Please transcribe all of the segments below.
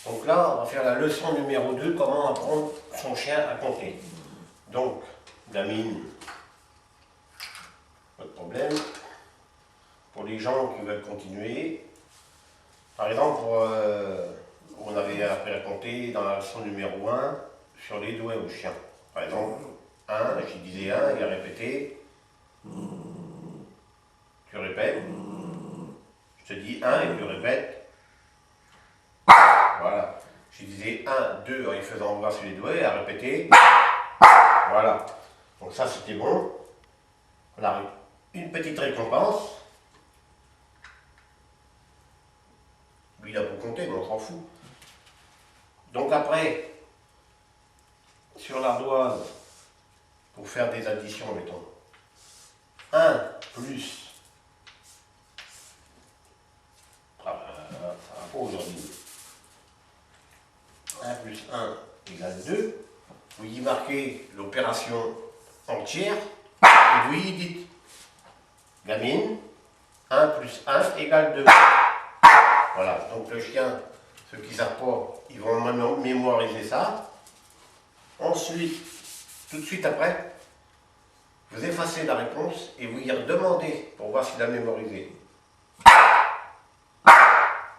Donc là, on va faire la leçon numéro 2, comment apprendre son chien à compter. Donc, Damien, pas de problème. Pour les gens qui veulent continuer, par exemple, on avait appris à compter dans la leçon numéro 1 sur les doigts au chien. Par exemple, 1, je disais 1, il a répété. Tu répètes. Je te dis 1 et tu répètes. Voilà. Je disais 1, 2 en lui faisant voir sur les doigts, il a répété. Voilà. Donc ça c'était bon. On a une petite récompense. Lui il a pour compter, mais on s'en fout. Donc après, sur l'ardoise, pour faire des additions, mettons. 1 plus. Ça va pas aujourd'hui. 1 plus 1 égale 2. Vous y marquez l'opération entière et vous y dites gamine, 1 plus 1 égale 2. Voilà, donc le chien, ceux qui ne savent pas, ils vont mémoriser ça. Ensuite, tout de suite après, vous effacez la réponse et vous y redemandez pour voir s'il a mémorisé.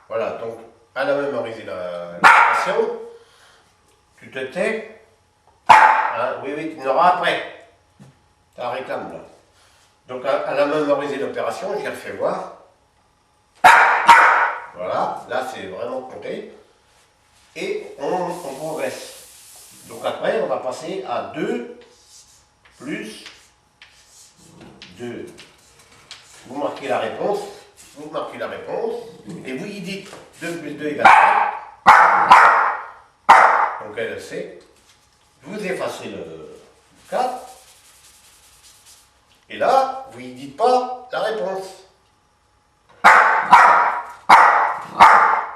Voilà, donc elle a mémorisé l'opération. Tu te tais. Hein, oui, tu l'auras après. Tu la réclames là. Donc elle a mémorisé l'opération, je la refais voir. Voilà, là c'est vraiment compté. Et on progresse. Donc après, on va passer à 2 plus 2. Vous marquez la réponse, et vous y dites 2 plus 2 égale 4. Donc elle le sait. Vous effacez le 4. Et là, vous y dites pas la réponse.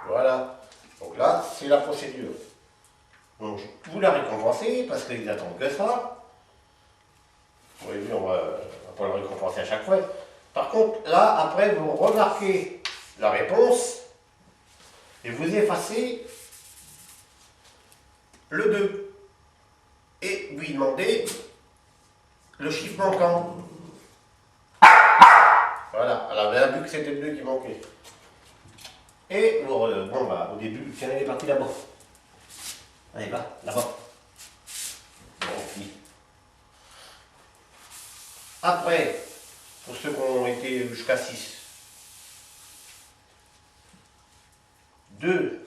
Voilà. Donc là, c'est la procédure. Donc vous la récompensez parce qu'ils attendent que ça. Vous voyez, on va pas le récompenser à chaque fois. Par contre, là, après, vous remarquez la réponse et vous effacez le 2. Et vous lui demandez le chiffre manquant. Voilà, elle avait vu que c'était le 2 qui manquait. Et bon, au début, tiens, elle est partie là-bas. Allez, va, là-bas. Bon, fini. Après, pour ceux qui ont été jusqu'à 6, 2.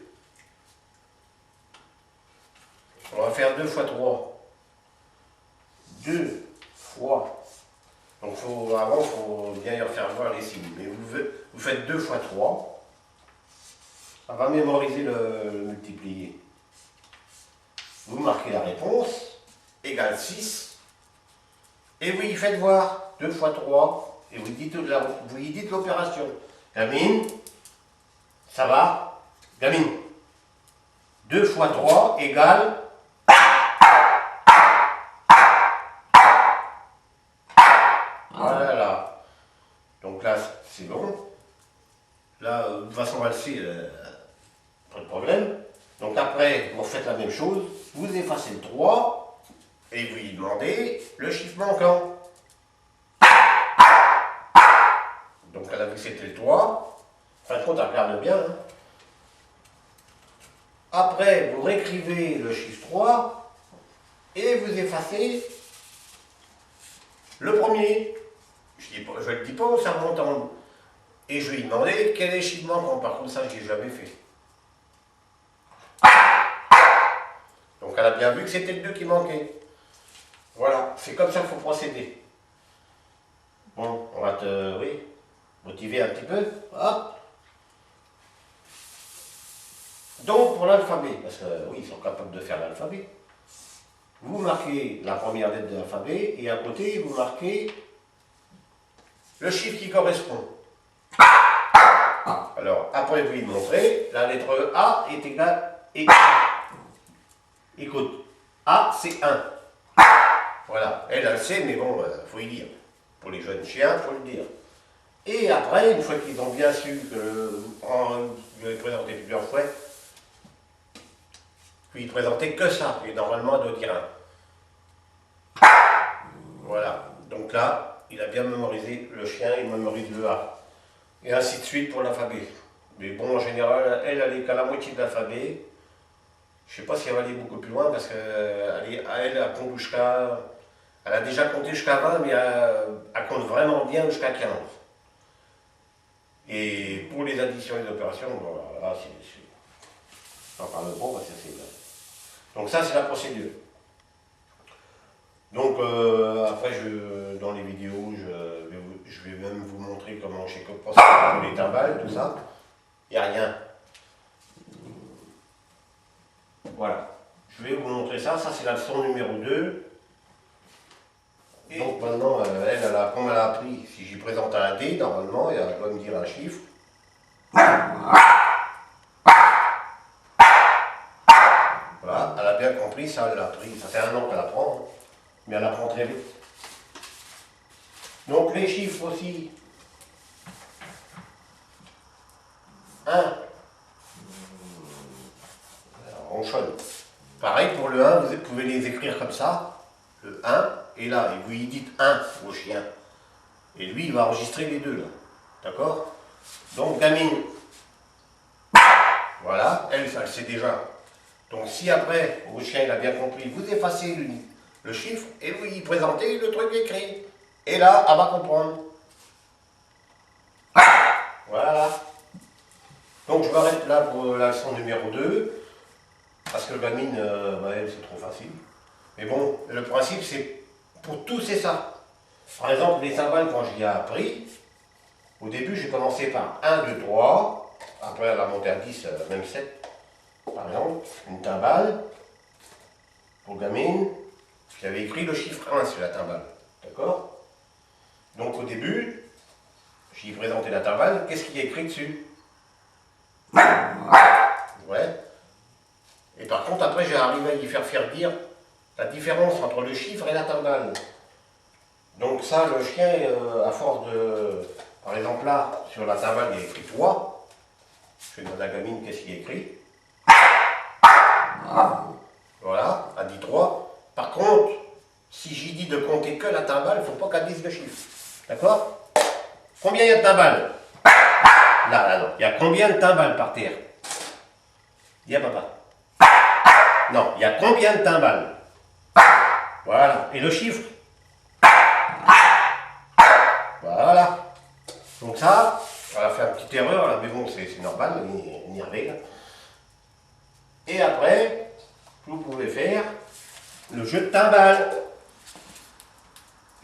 On va faire 2 fois 3. 2 fois. Donc avant, il faut bien y refaire voir les signes. Mais vous faites 2 fois 3. Ça va mémoriser le multiplier. Vous marquez la réponse, égale 6. Et vous y faites voir 2 fois 3. Et vous y dites l'opération. Gamine, ça va? Gamine, 2 fois 3 égale. Voilà. Donc là, c'est bon. Là, de toute façon, on va le sait, pas de problème. Donc après, vous faites la même chose. Vous effacez le 3 et vous lui demandez le chiffre manquant. Donc elle a vu que c'était le 3. En fin de compte, elle regarde bien. Hein. Après, vous réécrivez le chiffre 3 et vous effacez le premier. Je ne le dis pas, ça remonte en... Et je lui ai demandé quel est le chiffre manquant. Par contre, ça, je l'ai jamais fait. Donc elle a bien vu que c'était le 2 qui manquait. Voilà, c'est comme ça qu'il faut procéder. Bon, on va te motiver un petit peu. Hop. Donc pour l'alphabet, parce que oui, ils sont capables de faire l'alphabet. Vous marquez la première lettre de l'alphabet et à côté, vous marquez le chiffre qui correspond. Alors, après vous lui montrez, la lettre A est égale à. Écoute, A c'est 1. Voilà, elle sait, mais bon, faut y dire. Pour les jeunes chiens, il faut le dire. Et après, une fois qu'ils ont bien su que je l'ai présenté plusieurs fois, Puis il présentait que ça, et normalement elle doit dire 1. Voilà, donc là, il a bien mémorisé le chien, il mémorise le A. Et ainsi de suite pour l'alphabet. Mais bon, en général, elle est qu'à la moitié de l'alphabet. Je ne sais pas si elle va aller beaucoup plus loin parce qu'elle compte jusqu'à. Elle a déjà compté jusqu'à 20, mais elle compte vraiment bien jusqu'à 15. Et pour les additions et les opérations, bon, là, j'en parle pas parce que c'est bien. Donc ça, c'est la procédure. Donc après, dans les vidéos, je vais même vous montrer comment chez Copros pour les timbales, tout ça. Il n'y a rien. Voilà. Je vais vous montrer ça. Ça, c'est la leçon numéro 2. Et donc maintenant, comme elle a appris, si j'y présente un D, normalement, elle doit me dire un chiffre. Voilà, elle a bien compris, ça, elle l'a appris. Ça fait 1 an qu'elle apprend, hein, mais elle apprend très vite. Donc les chiffres aussi. 1. On ronchonne. Pareil pour le 1, vous pouvez les écrire comme ça. Le 1, et là, et vous y dites 1 au chien. Et lui, il va enregistrer les deux là. D'accord? Donc gamine. Voilà, elle sait déjà. Donc si après, au chien, il a bien compris, vous effacez le chiffre et vous y présentez le truc écrit. Et là, elle va comprendre. Voilà. Donc je m'arrête là pour la leçon numéro 2. Parce que gamine, elle, c'est trop facile. Mais bon, le principe, c'est pour tous, c'est ça. Par exemple, les cymbales, quand je l'ai appris, au début, j'ai commencé par 1, 2, 3. Après, elle a monté à 10, même 7. Par exemple, une timbale. Pour gamine, j'avais écrit le chiffre 1 sur la timbale. D'accord? Donc au début, j'ai présenté la timbale. Qu'est-ce qui est écrit dessus? Ouais. Et par contre, après, j'ai arrivé à lui faire dire la différence entre le chiffre et la timbale. Donc ça, le chien, à force de... Par exemple là, sur la timbale, il y a écrit 3. Je vais demander à la gamine qu'est-ce qu'il y a écrit. Voilà, elle dit 3. Par contre, si j'y dis de compter que la timbale, il ne faut pas qu'elle dise le chiffre. D'accord? Combien il y a de timbales? Là, non. Il y a combien de timbales par terre? Dis à papa. Non, il y a combien de timbales? Voilà. Et le chiffre? Voilà. Donc ça, on a fait une petite erreur, là, mais bon, c'est normal, on y arrive. Et après, vous pouvez faire le jeu de timbales.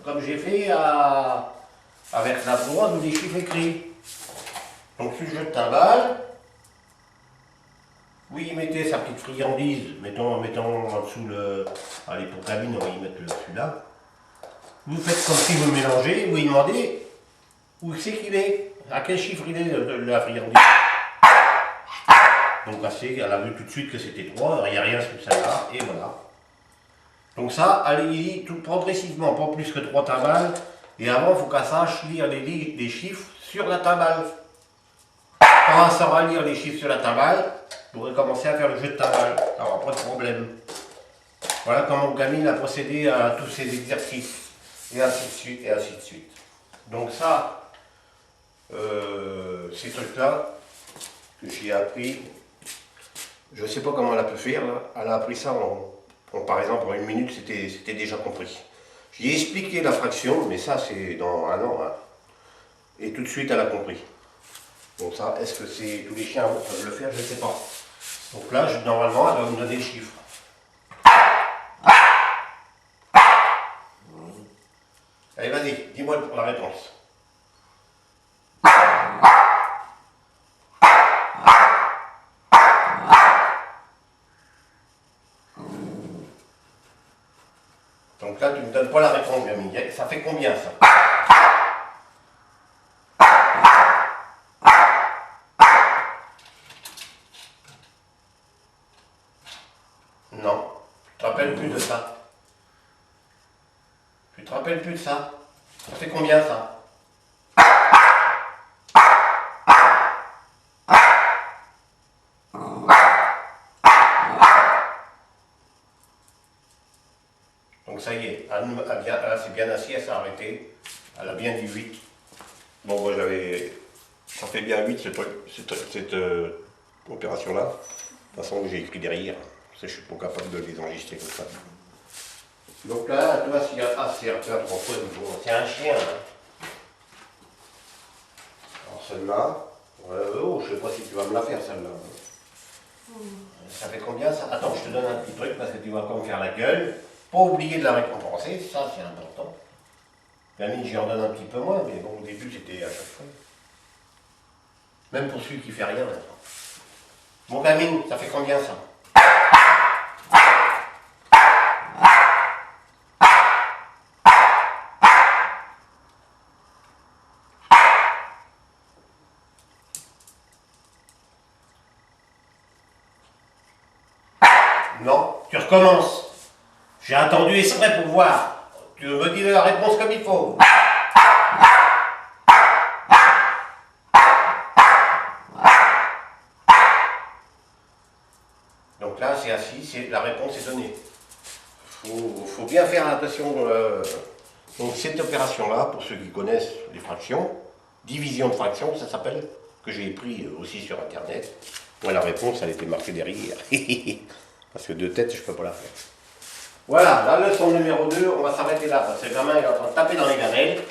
Comme j'ai fait avec la droite ou des chiffres écrits. Donc ce jeu de timbales, oui, mettez sa petite friandise, mettons en dessous le... Allez, pour cabine, on va y mettre celui-là. Vous faites comme si vous mélangez, vous lui demandez où c'est qu'il est, à quel chiffre il est la friandise. Donc elle a vu tout de suite que c'était 3, il n'y a rien sur celle-là, et voilà. Donc ça, allez-y tout progressivement, pas plus que 3 timbales, et avant, il faut qu'elle sache lire les chiffres sur la timbale. Quand elle saura lire les chiffres sur la timbale, vous pourrez commencer à faire le jeu de timbale, alors pas de problème. Voilà comment Gamine a procédé à tous ces exercices, et ainsi de suite, et ainsi de suite. Donc ça, ces trucs-là, que j'ai appris, je ne sais pas comment elle a pu faire, là. Elle a appris ça par exemple en 1 minute, c'était déjà compris. J'ai expliqué la fraction, mais ça c'est dans 1 an, hein. Et tout de suite elle a compris. Donc ça, est-ce que tous les chiens peuvent le faire? Je ne sais pas. Donc là, normalement, elle va me donner le chiffre. Allez, vas-y, dis-moi la réponse. Donc là, tu ne me donnes pas la réponse, Gamine. Ça fait combien, ça? Non, tu te rappelles plus de ça. Tu te rappelles plus de ça. Ça fait combien, ça? Donc ça y est, elle s'est bien assise, elle s'est arrêtée. Elle a bien dit 8. Bon, moi j'avais... Ça fait bien 8 cette opération-là. De toute façon, j'ai écrit derrière. Parce que je suis pas capable de les enregistrer comme ça. Donc là, tu vois, s'il y a assez un peu à propos, c'est un chien. Hein. Alors celle-là, oh, je sais pas si tu vas me la faire celle-là. Ça fait combien ça? Attends, je te donne un petit truc parce que tu vas comme faire la gueule. Pas oublier de la récompenser, ça c'est important. Gamine, j'y en donne un petit peu moins, mais bon, au début c'était à chaque fois. Même pour celui qui fait rien maintenant. Bon, Gamine, ça fait combien ça? Non, tu recommences. J'ai attendu exprès pour voir. Tu me dis la réponse comme il faut. Donc là, c'est assis, la réponse est donnée. Faut bien faire attention. Donc cette opération-là, pour ceux qui connaissent les fractions, division de fractions, ça s'appelle, que j'ai pris aussi sur Internet. Moi, la réponse, elle était marquée derrière. Parce que de tête, je ne peux pas la faire. Voilà, la leçon numéro 2, on va s'arrêter là, parce que le gamin est en train de taper dans les gamelles.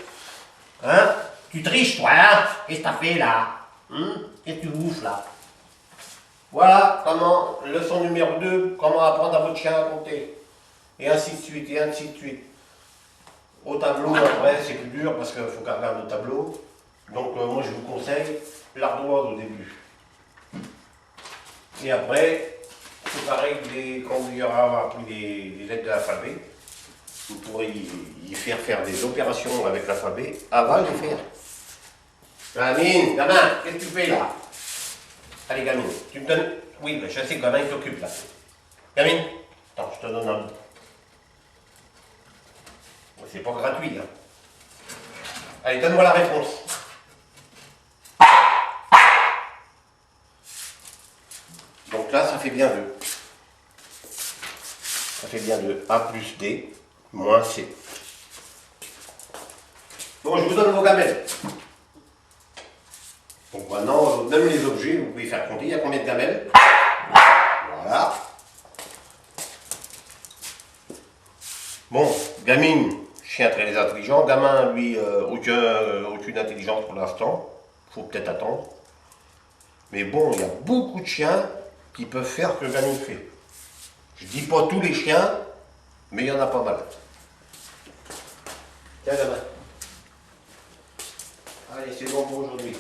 Hein? Tu triches, toi, hein? Qu'est-ce que t'as fait là? Qu'est-ce que tu bouffes là? Voilà, comment, leçon numéro 2, comment apprendre à votre chien à compter. Et ainsi de suite, et ainsi de suite. Au tableau, après, c'est plus dur, parce qu'il faut qu'on regarde le tableau. Donc, moi, je vous conseille l'ardoise au début. Et après, c'est pareil, quand vous y aura appris les lettres de l'alphabet, vous pourrez y faire des opérations avec l'alphabet avant de les faire. Gamine, gamin, qu'est-ce que tu fais là? Allez, gamine, tu me donnes... Oui, ben, je sais que gamin, il t'occupe là. Gamine, attends, je te donne un bout. C'est pas gratuit, hein. Allez, donne-moi la réponse. Donc là, ça fait bien 2. Ça fait bien 2. A plus D moins C. Bon, je vous donne vos gamelles. Donc maintenant, même les objets, vous pouvez faire compter. Il y a combien de gamelles? Voilà. Bon, gamine, chien très intelligent. Gamin, lui, aucune intelligence pour l'instant. Il faut peut-être attendre. Mais bon, il y a beaucoup de chiens qui peuvent faire ce que gamine fait. Je dis pas tous les chiens, mais il y en a pas mal. Tiens, gamin. Allez, c'est bon pour aujourd'hui.